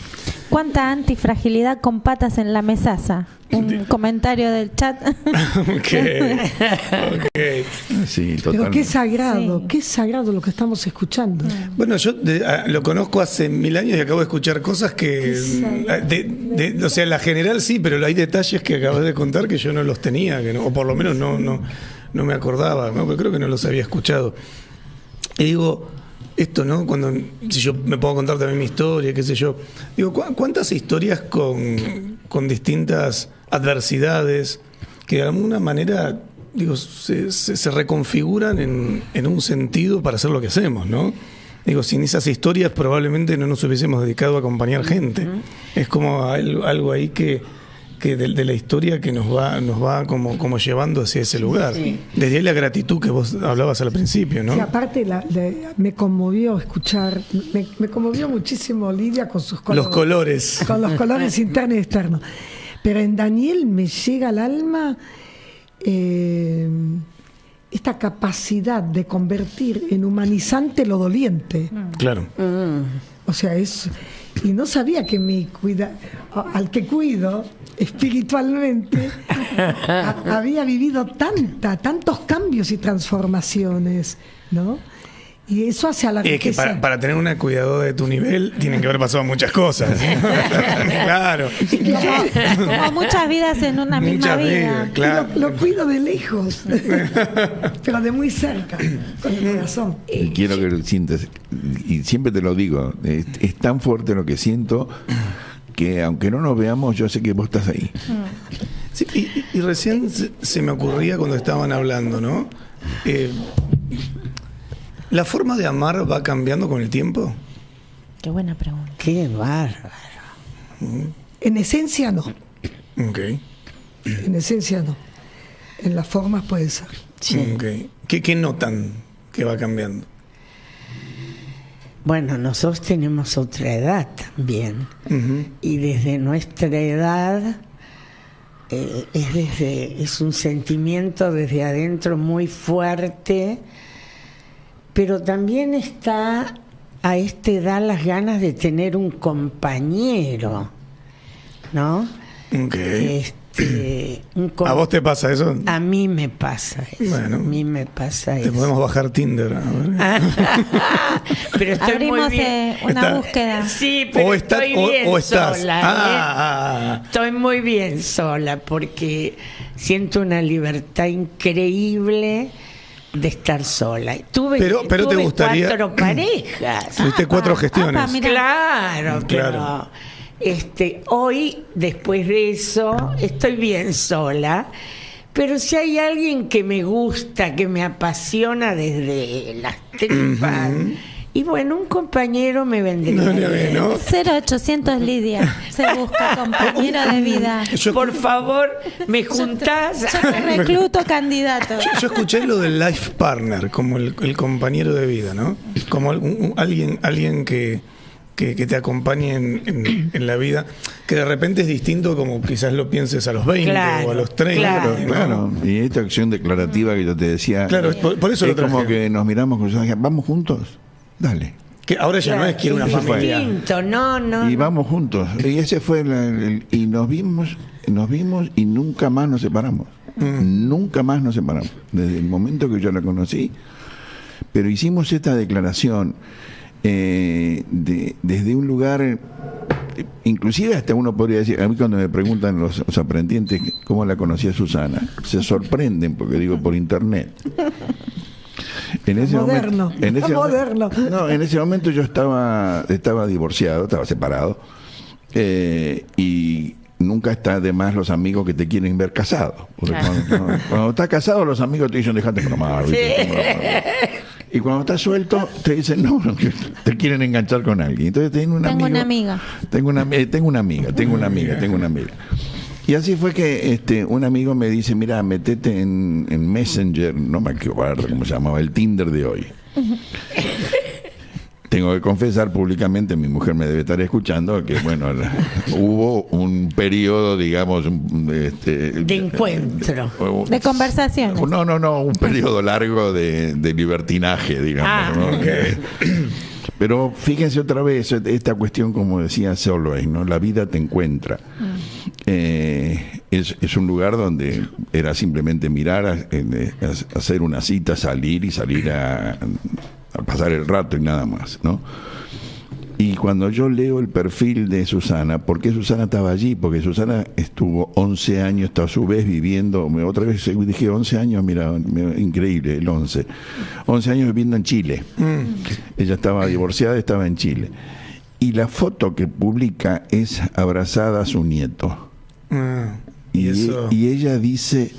¿Cuánta antifragilidad con patas en la mesaza? Un comentario del chat. Ok. Sí, Pero totalmente. qué sagrado lo que estamos escuchando. Bueno, yo lo conozco hace 1000 años y acabo de escuchar cosas que... o sea, la general sí, pero hay detalles que acabas de contar que yo no los tenía, o por lo menos no me acordaba, ¿no? Creo que no los había escuchado. Y digo, esto, ¿no? Si yo me puedo contar también mi historia, qué sé yo. Digo, ¿cuántas historias con distintas adversidades que de alguna manera, digo, se reconfiguran en un sentido para hacer lo que hacemos, ¿no? Digo, sin esas historias probablemente no nos hubiésemos dedicado a acompañar gente. Es como algo ahí que de la historia que nos va como llevando hacia ese lugar. Sí. Desde ahí la gratitud que vos hablabas al principio, ¿no? Sí, aparte me conmovió escuchar, me conmovió muchísimo Lidia con sus colores. Los colores. Con los colores internos y externos. Pero en Daniel me llega al alma esta capacidad de convertir en humanizante lo doliente. Claro. O sea, y no sabía que al que cuido espiritualmente había vivido tantos cambios y transformaciones, ¿no? Y eso hace a la Es que para tener una cuidadora de tu nivel tienen que haber pasado muchas cosas. Claro. Como muchas vidas en una misma Muchas vida. vidas, claro. Lo cuido de lejos, pero de muy cerca, con el corazón. Y quiero que lo sientas, y siempre te lo digo, es tan fuerte lo que siento que aunque no nos veamos, yo sé que vos estás ahí. Sí, y recién se me ocurría cuando estaban hablando, ¿no? ¿La forma de amar va cambiando con el tiempo? Qué buena pregunta. Qué bárbaro. En esencia no, Ok. en esencia no. En las formas puede ser. Okay. ¿Qué notan que va cambiando? Bueno, nosotros tenemos otra edad también. Ujú. Y desde nuestra edad es un sentimiento desde adentro muy fuerte, pero también está a esta edad las ganas de tener un compañero, ¿no? Ok. ¿A vos te pasa eso? A mí me pasa eso. Bueno, a mí me pasa Te eso. podemos bajar Tinder. A ver. Pero estoy Abrimos muy bien. una búsqueda. Sí, pero estoy bien o estás. sola. Estoy muy bien sola porque siento una libertad increíble de estar sola. Pero te tuve gustaría 4 parejas. Tuviste 4 gestiones. apa, mira. Claro, Claro. pero hoy, después de eso, estoy bien sola. Pero si hay alguien que me gusta, que me apasiona desde las tripas, y bueno, un compañero me vendría bien. ¿no? 0800 Lidia. Se busca compañero de vida. Por favor, me juntás. Yo te recluto candidato. Yo escuché lo del life partner, como el compañero de vida, ¿no? Como alguien que te acompañe en la vida, que de repente es distinto como quizás lo pienses a los 20 Claro, o a los 30. claro. ¿no? Claro, y esta acción declarativa que yo te decía, Claro, por eso es lo traje. como que nos miramos con los ojos, vamos juntos, dale. Que ahora ya no es quiero una Eso fue. familia. Distinto, no. Y vamos juntos. Y ese fue y nos vimos y nunca más nos separamos. Nunca más nos separamos. Desde el momento que yo la conocí. Pero hicimos esta declaración desde un lugar, inclusive hasta uno podría decir, a mí cuando me preguntan los aprendientes cómo la conocía Susana, se sorprenden porque digo por internet. En ese Moderno. Moderno. No, en ese momento yo estaba divorciado, estaba separado, y nunca está de más los amigos que te quieren ver casado. Porque cuando estás casado, los amigos te dicen, dejate bromar. Y cuando estás suelto, te dicen, no, que te quieren enganchar con alguien. Entonces tengo una amiga. Tengo una amiga. Y así fue que un amigo me dice, mira, metete en Messenger, no me acuerdo cómo se llamaba, el Tinder de hoy. Tengo que confesar públicamente, mi mujer me debe estar escuchando, que bueno, hubo un periodo, digamos, de encuentro. De conversaciones. No, un periodo largo de libertinaje, digamos. ¿no? Okay. Pero fíjense otra vez, esta cuestión, como decía Solveig, ¿no? La vida te encuentra. Es un lugar donde era simplemente mirar, hacer una cita, salir a pasar el rato y nada más, ¿no? Y cuando yo leo el perfil de Susana, ¿por qué Susana estaba allí? Porque Susana estuvo 11 años, a su vez viviendo, otra vez dije 11 años, mira, increíble, el 11 años viviendo en Chile. Ella estaba divorciada, estaba en Chile. Y la foto que publica es abrazada a su nieto. Y ella dice,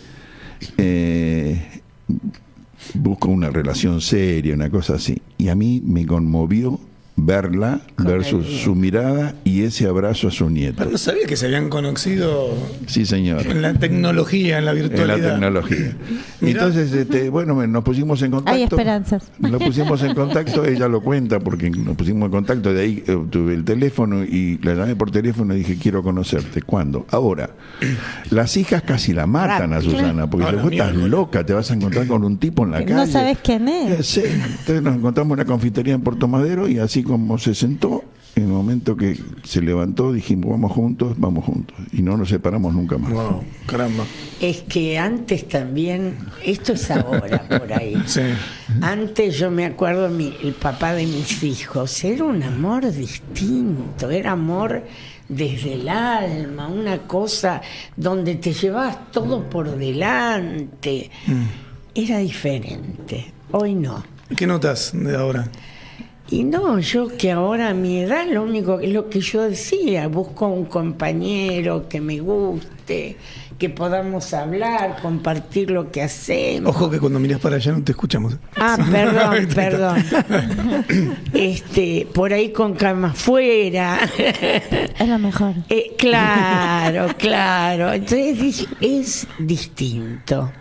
busco una relación seria, una cosa así. Y a mí me conmovió verla, ver su mirada y ese abrazo a su nieto. Pero no sabía que se habían conocido. Sí, señor. En la tecnología, en la virtualidad. En la tecnología. Entonces, bueno, nos pusimos en contacto. Hay esperanzas. Nos pusimos en contacto, ella lo cuenta porque nos pusimos en contacto, de ahí obtuve el teléfono y la llamé por teléfono y dije, quiero conocerte. ¿Cuándo? Ahora. Las hijas casi la matan a Susana, porque vos estás loca, te vas a encontrar con un tipo en la calle. No sabes quién es. Sí. Entonces nos encontramos en una confitería en Puerto Madero y así como se sentó, En el momento que se levantó, dijimos, vamos juntos, y no nos separamos nunca más. Wow, caramba. Es que antes también, esto es ahora por ahí. Sí. Antes yo me acuerdo, el papá de mis hijos, era un amor distinto, era amor desde el alma, una cosa donde te llevabas todo por delante. Era diferente, hoy no. ¿Qué notas de ahora? Y no, yo que ahora a mi edad lo único es lo que yo decía, busco un compañero que me guste, que podamos hablar, compartir lo que hacemos. Ojo que cuando miras para allá no te escuchamos. Ah, perdón. Por ahí con cama afuera. Es lo mejor. Claro. Entonces es distinto.